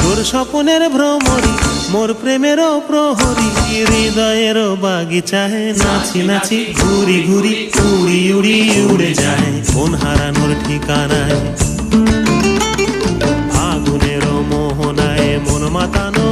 তোর স্বপনের ভ্রমরি মোর প্রেমেরও প্রহরী, হৃদয়েরও বাগিচায় নাচি নাচি ঘুরি ঘুরি উড়ি উড়ি উড়ে যায় মন হারানোর ঠিকানায়। ফাগুনেরও মোহনায় মন মাতানো